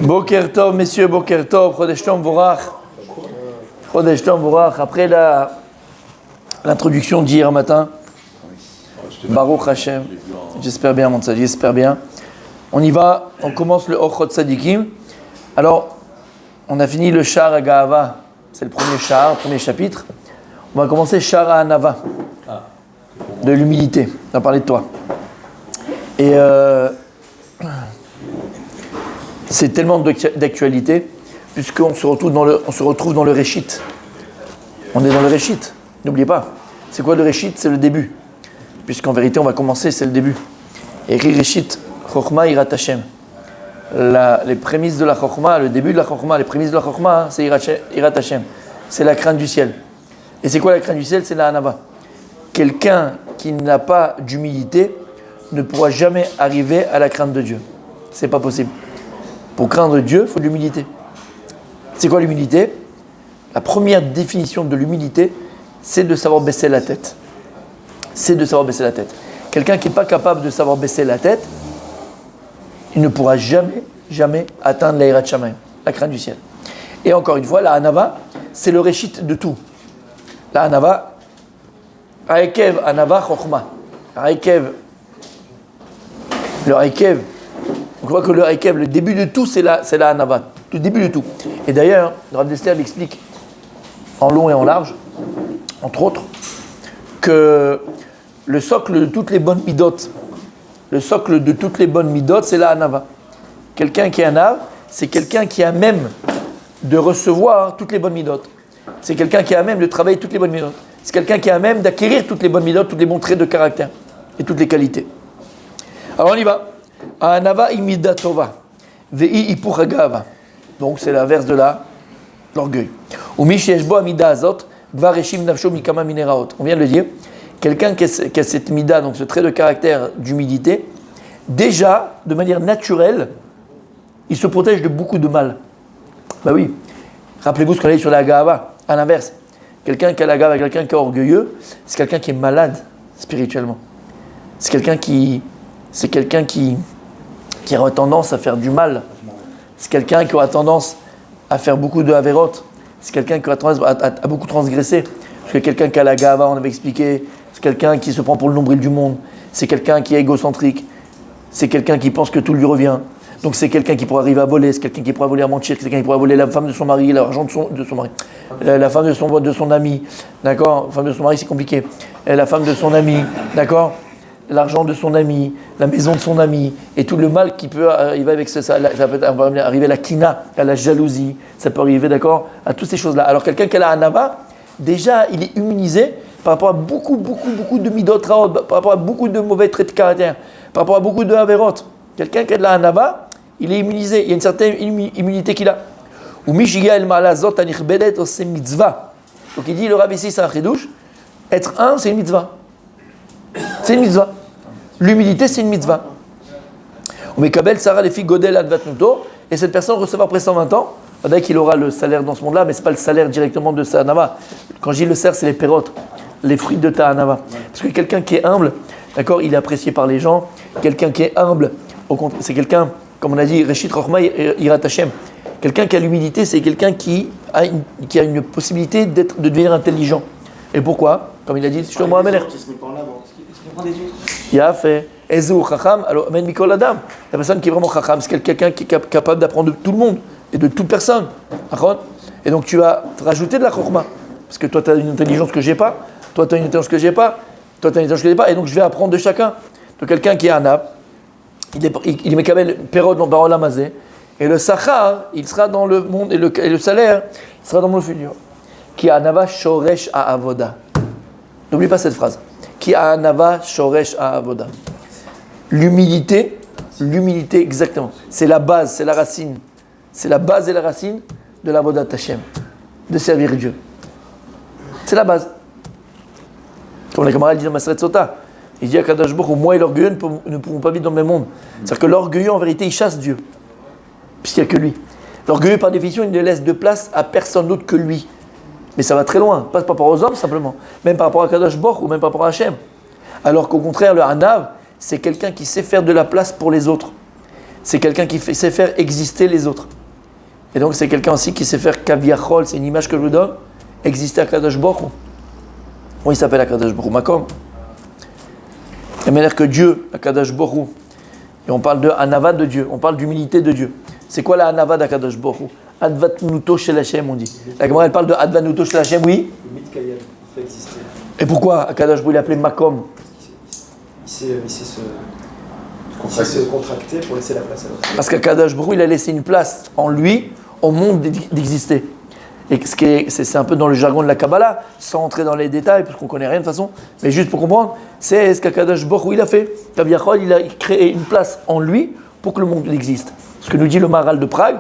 Boker Tov, messieurs, Boker Tov, Chodesh Tov Vorach. Chodesh Tov Vorach. Après l'introduction d'hier matin, Baruch Hashem, j'espère bien, mon tzaddik, j'espère bien. On y va, on commence le Ochot Tzadikim. Alors, on a fini le Shar HaGahava, c'est le premier Shar, premier chapitre. On va commencer Shar HaAnava, de l'humilité. On va parler de toi. Et c'est tellement d'actualité, puisqu'on se retrouve dans le Réchit. On est dans le Réchit, n'oubliez pas. C'est quoi le Réchit? C'est le début. Puisqu'en vérité, on va commencer, c'est le début. Et Réchit, Chokhmah Yirat Hashem. Les prémices de la Chokhmah, le début de la Chokhmah, les prémices de la Chokhmah, c'est Yirat Hashem. C'est la crainte du ciel. Et c'est quoi la crainte du ciel? C'est la Hanava. Quelqu'un qui n'a pas d'humilité ne pourra jamais arriver à la crainte de Dieu. C'est pas possible. Pour craindre Dieu, il faut de l'humilité. C'est quoi l'humilité? La première définition de l'humilité, c'est de savoir baisser la tête. C'est de savoir baisser la tête. Quelqu'un qui n'est pas capable de savoir baisser la tête, il ne pourra jamais atteindre la Yirat Shamayim, la crainte du ciel. Et encore une fois, la Hanava, c'est le réchit de tout. La Hanava, Haekev, Hanava, Chokhmah. Le Haekev, on voit que le Haekev, le début de tout, c'est la Hanava. Le début de tout. Et d'ailleurs, le Rav Dessler l'explique en long et en large, entre autres, que le socle de toutes les bonnes midot, c'est la Hanava. Quelqu'un qui est Hanav, c'est quelqu'un qui a même de recevoir toutes les bonnes midot. C'est quelqu'un qui a même de travailler toutes les bonnes midot. C'est quelqu'un qui a même d'acquérir toutes les bonnes midot, tous les bons traits de caractère et toutes les qualités. Alors on y va. Hanava imida tova, ve'i hipuch hagava. Donc c'est l'inverse de l'orgueil. Umi sheyeshbo amida azot, gvar eshim nafsho mikama mineraot. On vient de le dire. Quelqu'un qui a cette mida, donc ce trait de caractère d'humilité, déjà, de manière naturelle, il se protège de beaucoup de mal. Ben oui. Rappelez-vous ce qu'on a dit sur la Gahava. À l'inverse, quelqu'un qui a la Gahava, quelqu'un qui est orgueilleux, c'est quelqu'un qui est malade spirituellement. C'est quelqu'un qui aura tendance à faire du mal. C'est quelqu'un qui aura tendance à faire beaucoup de Haverot. C'est quelqu'un qui aura tendance à beaucoup transgresser. Parce que quelqu'un qui a la Gahava, on avait expliqué, c'est quelqu'un qui se prend pour le nombril du monde. C'est quelqu'un qui est égocentrique. C'est quelqu'un qui pense que tout lui revient. Donc c'est quelqu'un qui pourrait arriver à voler, c'est quelqu'un qui pourrait voler à mentir, c'est quelqu'un qui pourrait voler la femme de son mari, l'argent de son mari, la femme de son ami, d'accord? La femme de son mari, c'est compliqué. La femme de son ami, d'accord? L'argent de son ami, la maison de son ami, et tout le mal qui peut arriver avec ça peut arriver à la kina, à la jalousie, ça peut arriver, d'accord, à toutes ces choses-là. Alors quelqu'un qui a la hanava, déjà il est immunisé par rapport à beaucoup de midot raot, par rapport à beaucoup de mauvais traits de caractère, par rapport à beaucoup de averot. Quelqu'un qui a de la hanava, il est immunisé, il y a une certaine immunité qu'il a. Ou mishiga el malazot anichbedet c'est mitzvah. Donc il dit, le Rav ici c'est un chidouche, être un c'est une mitzvah. C'est une mitzvah. L'humilité, c'est une mitzvah. On Mekabel Sarah les filles Godel Advatnuto, et cette personne recevra après 120 ans, peut-être qu'il aura le salaire dans ce monde-là, mais ce n'est pas le salaire directement de sa hanava. Quand je dis le salaire, c'est les pérotes, les fruits de ta hanava. Parce que quelqu'un qui est humble, d'accord, il est apprécié par les gens. Quelqu'un qui est humble, au contraire, c'est quelqu'un, comme on a dit, Reshit Chokhmah Yirat Hashem. Quelqu'un qui a l'humilité, c'est quelqu'un qui a une possibilité de devenir intelligent. Et pourquoi? Comme il a dit, Shlomo HaMelech. Il a fait Ezou Chacham, alors Amen Mikol Adam. La personne qui est vraiment Chacham, c'est quelqu'un qui est capable d'apprendre de tout le monde et de toute personne. Et donc tu vas te rajouter de la Chokhmah. Parce que toi tu as une intelligence que j'ai pas, toi tu as une intelligence que j'ai pas, toi tu as une intelligence que j'ai pas, et donc je vais apprendre de chacun. Donc quelqu'un qui est Hanab, il est Mekabel Perod dans Barol Amazé, et le Sachar, il sera dans le monde, et le salaire, il sera dans le futur. Qui a Hanava Shoresh à Avoda. N'oublie pas cette phrase. Qui a Hanava Shoresh à Avoda. L'humilité, exactement. C'est la base, c'est la racine. C'est la base et la racine de l'Avodat Hashem. De servir Dieu. C'est la base. Comme les camarades disent dans Maseret Sota. Il dit à Kadosh Baruch Hu, moi et l'orgueilleux ne pourront pas vivre dans le même monde. C'est-à-dire que l'orgueilleux, en vérité, il chasse Dieu. Puisqu'il n'y a que lui. L'orgueilleux, par définition, il ne laisse de place à personne d'autre que lui. Mais ça va très loin, pas par rapport aux hommes simplement, même par rapport à Kadosh Baruch ou même par rapport à Hachem. Alors qu'au contraire, le Hanav, c'est quelqu'un qui sait faire de la place pour les autres. c'est quelqu'un qui sait faire exister les autres. Et donc c'est quelqu'un aussi qui sait faire kaviachol, c'est une image que je vous donne, exister à Kadosh Baruch Hu. Oui, il s'appelle Akadosh Baruch Hu, Makom. La manière que Dieu, Akadosh Baruch Hu, et on parle de Anava de Dieu, on parle d'humilité de Dieu. C'est quoi la Anava d'Akadosh Baruch Hu? Advatnuto shel Hashem, on dit. La Gemara, elle parle de Advatnuto shel Hashem, oui. Le mythe Kayem, il fait exister. Et pourquoi Akadosh Baruch Hu, il est appelé Makom? Il sait se contracter pour laisser la place à l'autre. Parce qu'Akadosh Baruch Hu, il a laissé une place en lui, au monde d'exister. Et c'est un peu dans le jargon de la Kabbalah, sans entrer dans les détails, parce qu'on ne connaît rien de toute façon, mais juste pour comprendre, c'est ce qu'Akadosh Baruch Hu il a fait. Kaviachol, il a créé une place en lui pour que le monde existe. Ce que nous dit le Maharal de Prague,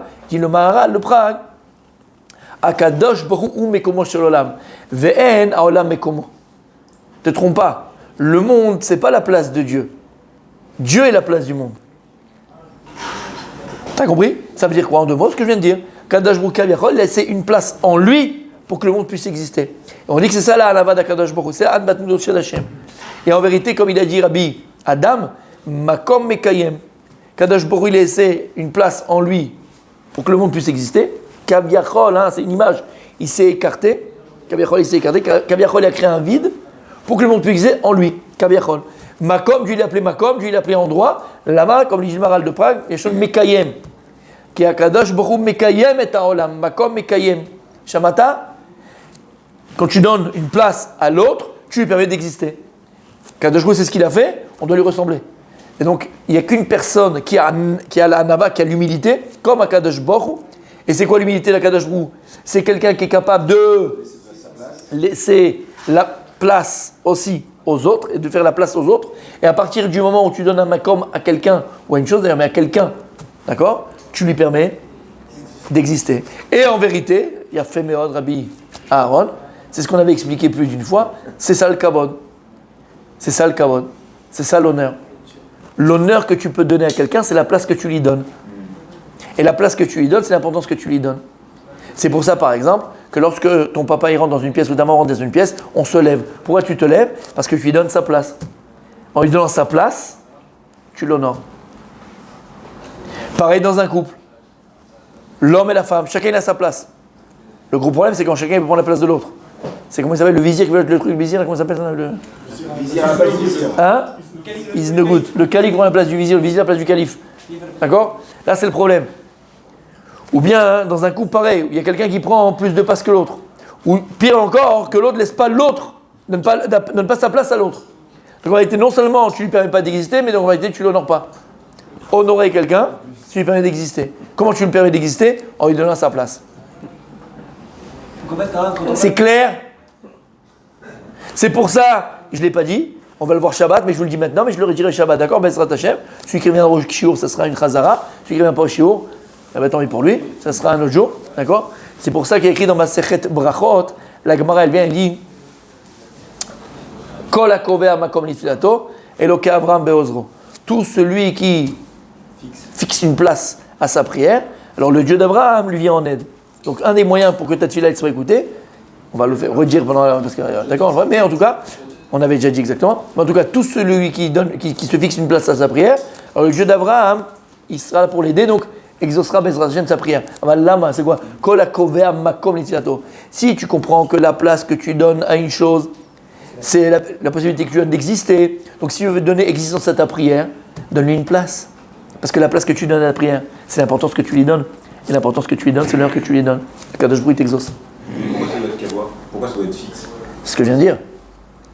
Akadosh Baruch Hu mekomo shel olam, ve'en haolam mekomo. Ne te trompe pas, le monde, c'est pas la place de Dieu. Dieu est la place du monde. T'as compris? Ça veut dire quoi en deux mots, ce que je viens de dire? Kadosh Baruch Hu Kaviachol, il a laissé une place en lui pour que le monde puisse exister. Et on dit que c'est ça la halava d'Akadosh Baruch Hu, c'est Ad Batnudot Shel Hashem. Et en vérité, comme il a dit Rabbi Adam, Makom Mekayem. Kadosh Baruch Hu, il a laissé une place en lui pour que le monde puisse exister. Kaviachol, c'est une image, il s'est écarté. Kaviachol, il s'est écarté. Kaviachol, il a créé un vide pour que le monde puisse exister en lui. Kaviachol. Makom, Dieu l'a appelé Makom, Dieu l'a appelé endroit. Là-bas, comme dit le Maharal de Prague, il y a chose Mekayem. Qui a Kadosh Baruch Hu Mekayem et Haolam, Makom Mekayem. Shamata, quand tu donnes une place à l'autre, tu lui permets d'exister. Kadosh Baruch Hu, c'est ce qu'il a fait, on doit lui ressembler. Et donc, il n'y a qu'une personne qui a la Hanava, qui a l'humilité, comme Akadosh Baruch Hu. Et c'est quoi l'humilité d'Akadosh Baruch Hu? C'est quelqu'un qui est capable de laisser la place aussi aux autres et de faire la place aux autres. Et à partir du moment où tu donnes un makom à quelqu'un, ou à une chose d'ailleurs, mais à quelqu'un, d'accord, tu lui permets d'exister. Et en vérité, il y a fait Meod Rabbi Aaron, c'est ce qu'on avait expliqué plus d'une fois, c'est ça le kavod. C'est ça le kavod. C'est ça l'honneur. L'honneur que tu peux donner à quelqu'un, c'est la place que tu lui donnes. Et la place que tu lui donnes, c'est l'importance que tu lui donnes. C'est pour ça, par exemple, que lorsque ton papa il rentre dans une pièce ou ta maman rentre dans une pièce, on se lève. Pourquoi tu te lèves? Parce que tu lui donnes sa place. En lui donnant sa place, tu l'honores. Pareil dans un couple. L'homme et la femme, chacun a sa place. Le gros problème, c'est quand chacun peut prendre la place de l'autre. C'est comment il s'appelle le vizir qui veut être le truc, le vizir, comment ça s'appelle ça, le Vizir à la place du vizir. Hein? Isnegout. Le calife prend la place du vizir, le vizir à la place du calife. D'accord? Là, c'est le problème. Ou bien, dans un couple pareil, où il y a quelqu'un qui prend plus de place que l'autre. Ou pire encore, que l'autre ne laisse pas l'autre, donne pas sa place à l'autre. Donc en réalité, non seulement tu ne lui permets pas d'exister, mais en réalité, tu ne l'honores pas. Honorer quelqu'un, tu lui permets d'exister. Comment tu lui permets d'exister? En lui donnant sa place. C'est clair? C'est pour ça, je ne l'ai pas dit, on va le voir Shabbat, mais je vous le dis maintenant, mais je le redirai Shabbat, d'accord? Ben, ça sera Tachem. Celui qui reviendra au Shiur, ça sera une Chazara. Celui qui ne revient pas au Shiur, tant pis pour lui, ça sera un autre jour, d'accord? C'est pour ça qu'il y a écrit dans ma Sechet Brachot, la Gemara, elle vient, elle dit Kol hakovea makom litfilato, Eloke Avraham be'ozro. Tout celui qui fixe une place à sa prière, alors le Dieu d'Abraham lui vient en aide. Donc un des moyens pour que ta tefila soit écoutée, on va le faire redire pendant parce que d'accord, mais en tout cas, on avait déjà dit exactement. Mais en tout cas, tout celui qui se fixe une place à sa prière, alors le Dieu d'Abraham, il sera là pour l'aider, donc exaucera Bezrat Hashem sa prière. Lama, c'est quoi? Kol hakovea makom litfilato. Si tu comprends que la place que tu donnes à une chose, c'est la possibilité que tu donnes d'exister. Donc si tu veux donner existence à ta prière, donne-lui une place. Parce que la place que tu donnes à la prière, c'est l'importance que tu lui donnes. Et l'importance que tu lui donnes, c'est l'heure que tu lui donnes. Kadosh Baruch Hu t'exauce. Pourquoi ça doit être kawa? Pourquoi ça doit être fixe? C'est ce que je viens de dire.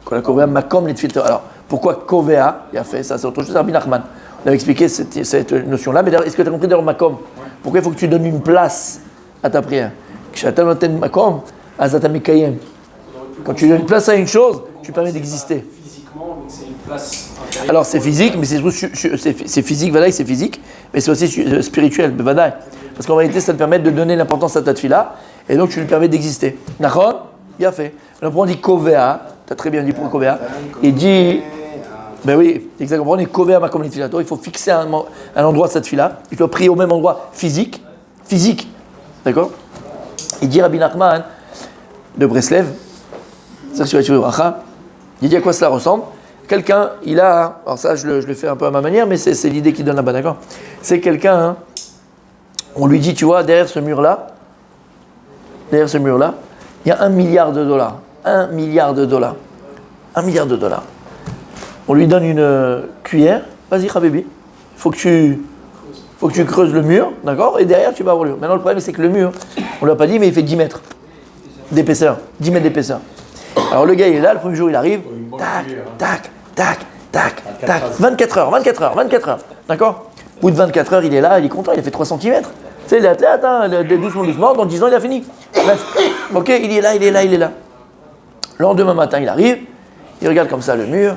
Kol hakovea makom litfilato. Alors, pourquoi kovea? Il a fait ça, c'est autre chose. Rabbi Nachman. On avait expliqué cette notion-là. Mais est-ce que tu as compris d'ailleurs makom? Pourquoi il faut que tu donnes une place à ta prière? Makom, azata mekayem. Quand tu donnes une place à une chose, tu permets d'exister. Physiquement, c'est une place intérieure. Alors c'est physique, mais c'est physique, Vadaï, c'est physique, mais c'est aussi spirituel, Vadaï. Parce qu'en réalité, ça te permet de donner l'importance à ta tefila, et donc tu lui permets d'exister. D'accord? Bien fait. Alors on dit kovea, tu as très bien dit pour kovea, il dit, ben oui, exactement, on dit kovea ma community, il faut fixer un endroit de cette tefila, il faut prier au même endroit physique, d'accord? Il dit Rabbi Nachman de Breslev, ça sur la Bracha, il dit à quoi cela ressemble? quelqu'un, il a, alors ça je le fais un peu à ma manière, mais c'est l'idée qu'il donne là-bas, d'accord? C'est quelqu'un, hein, on lui dit, tu vois, derrière ce mur-là, il y a $1 milliard. $1 milliard. $1 milliard. On lui donne une cuillère, vas-y, Habibi, faut que tu creuses le mur, d'accord? Et derrière, tu vas avoir le mur. Maintenant, le problème, c'est que le mur, on ne l'a pas dit, mais il fait 10 mètres d'épaisseur. 10 mètres d'épaisseur. Alors, le gars, il est là, le premier jour, il arrive, tac. 24 heures, d'accord? Au bout de 24 heures, il est là, il est content, il a fait 3 cm. Tu sais, il est athlète, hein, doucement, dans 10 ans, il a fini. Bref, ok, il est là. Le lendemain matin, il arrive, il regarde comme ça le mur.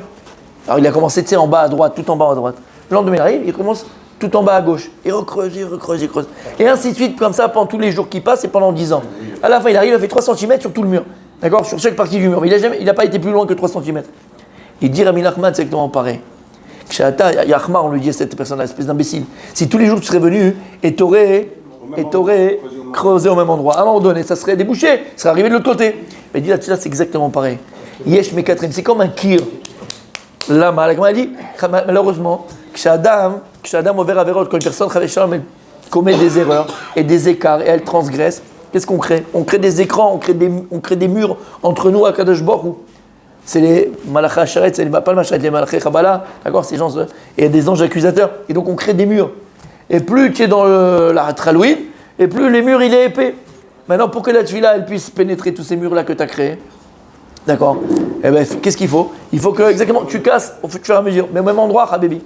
Alors, il a commencé, tu sais, en bas à droite, tout en bas à droite. Le lendemain, il arrive, il commence tout en bas à gauche. Il recreuse. Et ainsi de suite, comme ça, pendant tous les jours qui passent et pendant 10 ans. À la fin, il arrive, il a fait 3 cm sur tout le mur. D'accord? Sur chaque partie du mur. Mais il n'a pas été plus loin que 3 cm. Il dit Rabbi Nachman, c'est exactement pareil. Yachma, on lui dit à cette personne-là, espèce d'imbécile. Si tous les jours tu serais venu et t'aurais creusé au même endroit, à un moment donné, ça serait débouché, ça serait arrivé de l'autre côté. Mais il dit là, c'est exactement pareil. Yesh Mekatrim, c'est comme un kir. Là, comme elle dit, malheureusement, Kshadam over averot, quand une personne commet des erreurs et des écarts et elle transgresse, qu'est-ce qu'on crée? On crée des écrans, on crée des murs entre nous à Kadosh Baruch Hu. C'est les malachas sharet, c'est pas le machet, les malachas chabala, d'accord, ces gens, et des anges accusateurs. Et donc on crée des murs. Et plus tu es dans la Halloween, et plus les murs il est épais. Maintenant pour que la tefila elle puisse pénétrer tous ces murs-là que tu as créés, d'accord, eh ben qu'est-ce qu'il faut? Il faut que exactement tu casses au fur et à mesure, mais au même endroit, habibi.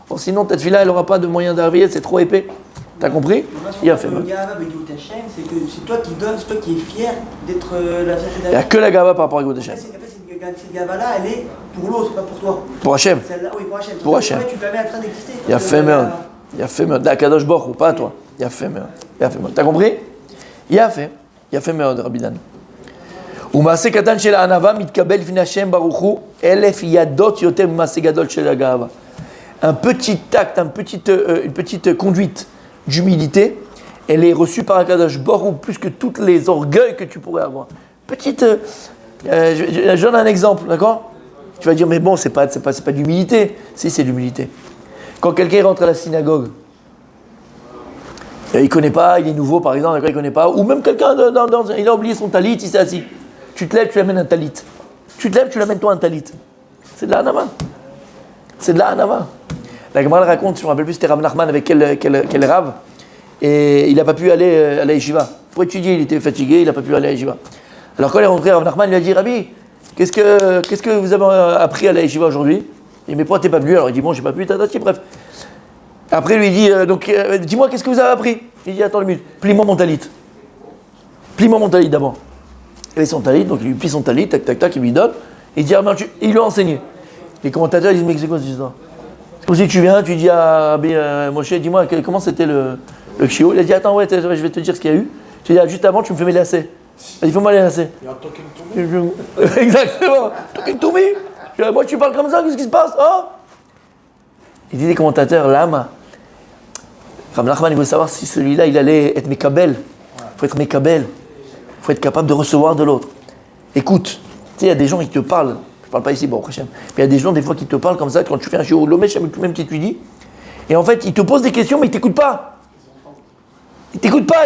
Bon, sinon ta tefila elle n'aura pas de moyen d'arriver, c'est trop épais. T'as compris? Il a fait. Le gava Begout Hashem, c'est que c'est toi qui donnes, c'est toi qui es fier d'être la fierté d'Hachem. Il n'y a que la gava par rapport à Begout Hashem. Cette gava-là, elle est pour l'eau, c'est pas pour toi. Pour Hashem. Celle-là, oui, pour Hashem. Pour Hashem. Tu permets en train d'exister. Il a fait merde. Il a fait merde. La Kadosh Baruch Hu, pas toi. Il a fait merde. T'as compris? Il a fait merde, Rabbi Dan. ומעשה קטן של הענווה מתקבל לפני השם ברוך הוא 1000 ידות יותר ממעשה גדול של הגאווה. Un petit acte, une petite conduite d'humilité, elle est reçue par Akadosh Baruch Hu plus que tous les orgueils que tu pourrais avoir. Je donne un exemple, d'accord? Tu vas dire, mais bon, c'est pas de l'humilité. Si, c'est de l'humilité. Quand quelqu'un rentre à la synagogue, il ne connaît pas, il est nouveau par exemple, il ne connaît pas, ou même quelqu'un, il a oublié son talit, il s'est assis. Tu te lèves, tu lui amènes un talit. Tu te lèves, tu lui amènes toi un talit. C'est de la hanava. La Gemara raconte, je me rappelle plus, c'était Rav Nachman avec quel rave, et il n'a pas pu aller à la yeshiva. Pour étudier, il était fatigué, il n'a pas pu aller à la yeshiva. Alors quand il est rentré, Rav Nachman lui a dit, Rabbi, qu'est-ce que vous avez appris à la yeshiva aujourd'hui? Il dit, mais pourquoi t'es pas venu? Alors il dit, bon, j'ai pas pu, bref. Après il lui dit, dis-moi, qu'est-ce que vous avez appris? Il dit, attends une minute, plie-moi mon talit. Plie-moi mon talit d'abord. Il avait son talit, donc il lui plie son talit, tac, il lui donne. Il dit, il lui a enseigné. Les commentateurs disent, mais c'est quoi cette histoire? C'est comme si tu viens, tu dis à Moshe, dis-moi, comment c'était le chiot? Il a dit, attends, ouais, je vais te dire ce qu'il y a eu. Tu dis, juste avant, tu me fais mes lacets. Il faut m'aller lacets. Il y a un token to me. Exactement. Token to me. Moi, tu parles comme ça, qu'est-ce qui se passe? Oh, il dit les commentateurs, l'âme. Rav Nachman, il veut savoir si celui-là, il allait être mekabel. Il faut être mekabel. Il faut être capable de recevoir de l'autre. Écoute, tu sais, il y a des gens qui te parlent. Je ne parle pas ici, bon, Hachem. Mais il y a des gens, des fois, qui te parlent comme ça, quand tu fais un shiur lomé, même si tu dis. Et en fait, ils te posent des questions, mais ils ne t'écoutent pas.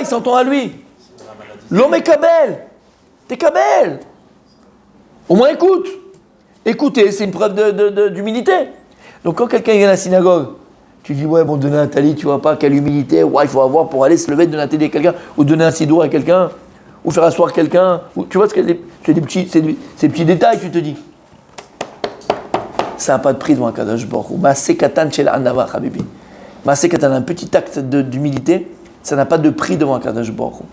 Il s'entend à lui. L'homme est kabel. T'es kabel. Au moins écoute. Écoutez, c'est une preuve d'humilité. Donc quand quelqu'un vient à la synagogue, tu dis, ouais, bon, donner un talit, tu vois pas, quelle humilité, ouais, il faut avoir pour aller se lever, donner un talit à quelqu'un, ou donner un sidour à quelqu'un, ou faire asseoir quelqu'un. Ou, tu vois, c'est des petits détails, tu te dis. Ça n'a pas de prix devant un Kadosh Baruch Hu. Maaseh katan shel hanava, habibi. Maaseh katan, un petit acte d'humilité, ça n'a pas de prix devant un Kadosh Baruch Hu.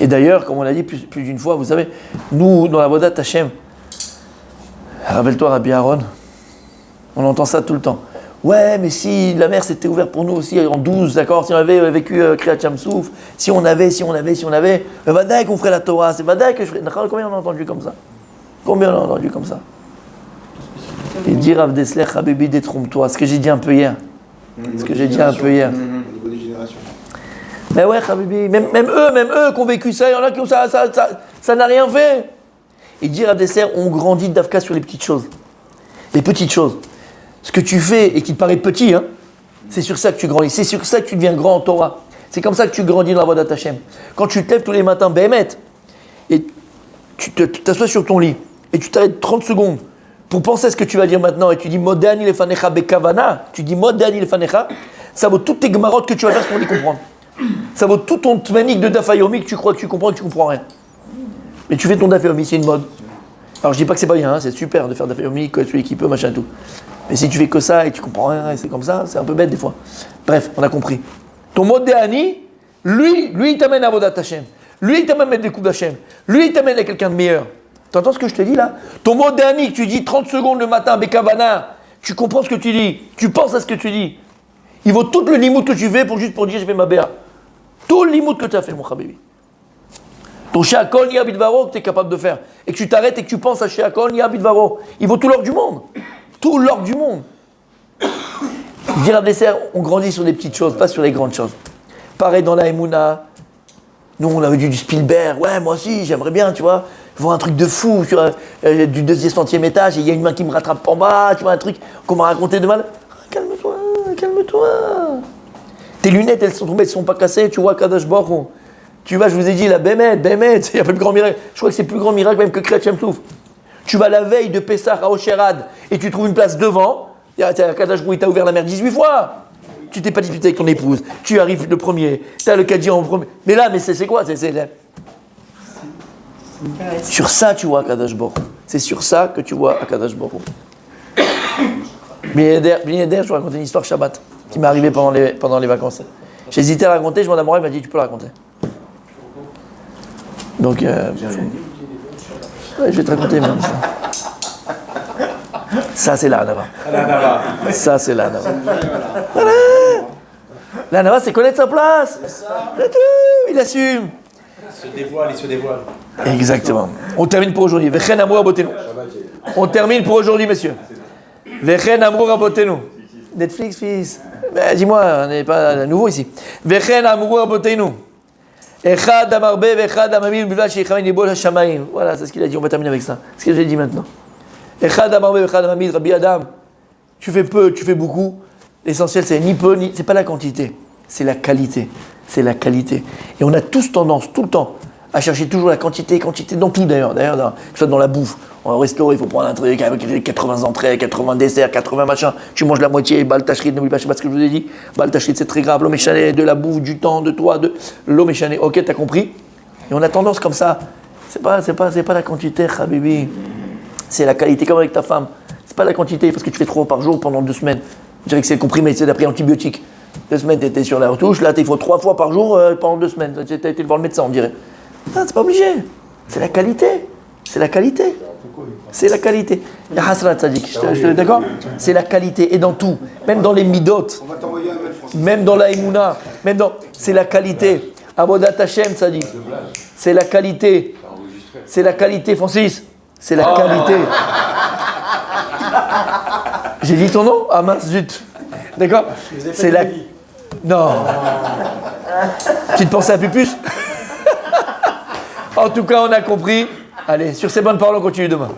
Et d'ailleurs, comme on l'a dit plus d'une fois, vous savez, nous, dans la Vodat Hashem, rappelle-toi Rabbi Aaron, on entend ça tout le temps. Ouais, mais si la mer s'était ouverte pour nous aussi en 12, d'accord, si on avait vécu Kriyat Shamsouf, si on avait, Vadaï qu'on ferait la Torah, c'est Vadaï que je ferais. Combien on a entendu comme ça? Il dit Rav Dessler, Habibi, détrompe-toi, ce que j'ai dit un peu hier. Au niveau des générations. Mais ouais, Habibi, même eux qui ont vécu ça, il y en a qui ont ça n'a rien fait. Il dit Rav Dessler, on grandit d'Afka sur les petites choses. Les petites choses. Ce que tu fais et qui te paraît petit, hein, c'est sur ça que tu grandis. C'est sur ça que tu deviens grand en Torah. C'est comme ça que tu grandis dans la voie d'Hachem. Quand tu te lèves tous les matins, Béhémet, et tu t'assois sur ton lit, et tu t'arrêtes 30 secondes pour penser à ce que tu vas dire maintenant, et tu dis Modéani lefanecha bekavana, tu dis Modéani lefanecha, ça vaut toutes tes gemarotes que tu vas faire pour les comprendre. Ça vaut tout ton tmanik de dafayomi que tu crois que tu comprends et que tu comprends rien. Mais tu fais ton dafayomi, c'est une mode. Alors je dis pas que c'est pas bien, hein, c'est super de faire dafayomi, que celui qui peut, machin tout. Mais si tu fais que ça et tu comprends rien, et c'est comme ça, c'est un peu bête des fois. Bref, on a compris. Ton Modéani, lui, il t'amène à Vodat Hashem. Lui, il t'amène à mettre des coups d'Hachem. Lui, il t'amène à quelqu'un de meilleur. Tu entends ce que je te dis là? Ton Modéani que tu dis 30 secondes le matin, Bekavana, tu comprends ce que tu dis, tu penses à ce que tu dis. Il vaut tout le limout que tu fais juste pour dire je fais ma béa. Tout le limout que tu as fait, mon Habibi. Ton Sheakol Nia Bidvaro que tu es capable de faire. Et que tu t'arrêtes et que tu penses à Sheakol Nia Bidvaro. Il vaut tout l'or du monde. Tout l'or du monde. Dire à dessert, on grandit sur des petites choses, pas sur les grandes choses. Pareil dans la Emouna. Nous, on avait du Spielberg. Ouais, moi aussi, j'aimerais bien, tu vois. Voir un truc de fou sur du 200e étage et il y a une main qui me rattrape en bas, tu vois, un truc qu'on m'a raconté de mal. Calme-toi, calme-toi. Tes lunettes, elles sont tombées, elles ne sont pas cassées, tu vois, Kadosh Baruch. Tu vas, je vous ai dit, la Bémet, il y a plus grand miracle. Je crois que c'est plus grand miracle même que Kriyat Shem Souf. Tu vas la veille de Pessah à Osherad et tu trouves une place devant. Kadosh Baruch, il t'a ouvert la mer 18 fois. Tu t'es pas disputé avec ton épouse. Tu arrives le premier. Tu as le Kadji en premier. Mais là, c'est quoi sur ça, tu vois Akadosh Baruch. C'est sur ça que tu vois Akadosh Baruch. Bien je vous raconter une histoire Shabbat qui m'est arrivée pendant les vacances. J'hésitais à la raconter, je m'en amoureux, il m'a dit tu peux la raconter. Donc, ouais, je vais te raconter même ça. Ça, c'est la Hanava. Ça, c'est la Hanava. Voilà. La Hanava, c'est connaître sa place. C'est tout. Il assume. Il se dévoile. Exactement. On termine pour aujourd'hui. Vechen Amour Abotenu. On termine pour aujourd'hui, messieurs. Vechen Amour Abotenu. Netflix, fils. Ben, dis-moi, on n'est pas à nouveau ici. Vechen Amour Abotenu. Echad Amarbe, Vechad Amamil, Bilva Sheikhamin Ibol Hashamaim. Voilà, c'est ce qu'il a dit. On va terminer avec ça. C'est ce que j'ai dit maintenant. Echad Amarbe, Vechad Amamil, Rabbi Adam. Tu fais peu, tu fais beaucoup. L'essentiel, c'est ni peu, c'est pas la quantité. C'est la qualité. C'est la qualité. Et on a tous tendance, tout le temps, à chercher toujours la quantité, dans tout d'ailleurs, que ce soit dans la bouffe. Au restaurant, il faut prendre un truc avec 80 entrées, 80 desserts, 80 machins. Tu manges la moitié, bal tachrit, n'oublie pas, je sais pas ce que je vous ai dit. Bal tachrit, c'est très grave. L'homme est chané, de la bouffe, du temps, de toi, de l'homme est chané. Ok, t'as compris? Et on a tendance comme ça. C'est pas la quantité, Habibi. C'est la qualité, comme avec ta femme. C'est pas la quantité, parce que tu fais 3 fois par jour pendant 2 semaines. Je dirais que c'est le comprimé, c'est d'après antibiotiques. 2 semaines, tu étais sur la retouche, là, il faut 3 fois par jour pendant 2 semaines. Tu as été voir le médecin, on dirait. Non, c'est pas obligé. C'est la qualité. C'est la qualité. C'est la qualité. La hasrat, Tzadik, d'accord? C'est la qualité. Et dans tout. Même dans les midot. Même dans la Emouna. C'est la qualité. Avodat Hashem, Tzadik. C'est la qualité. C'est la qualité, Francis. C'est la qualité. J'ai dit ton nom? Ah mince, zut. D'accord? C'est la... Non. Petite pensée à Pupus. En tout cas, on a compris. Allez, sur ces bonnes paroles, on continue demain.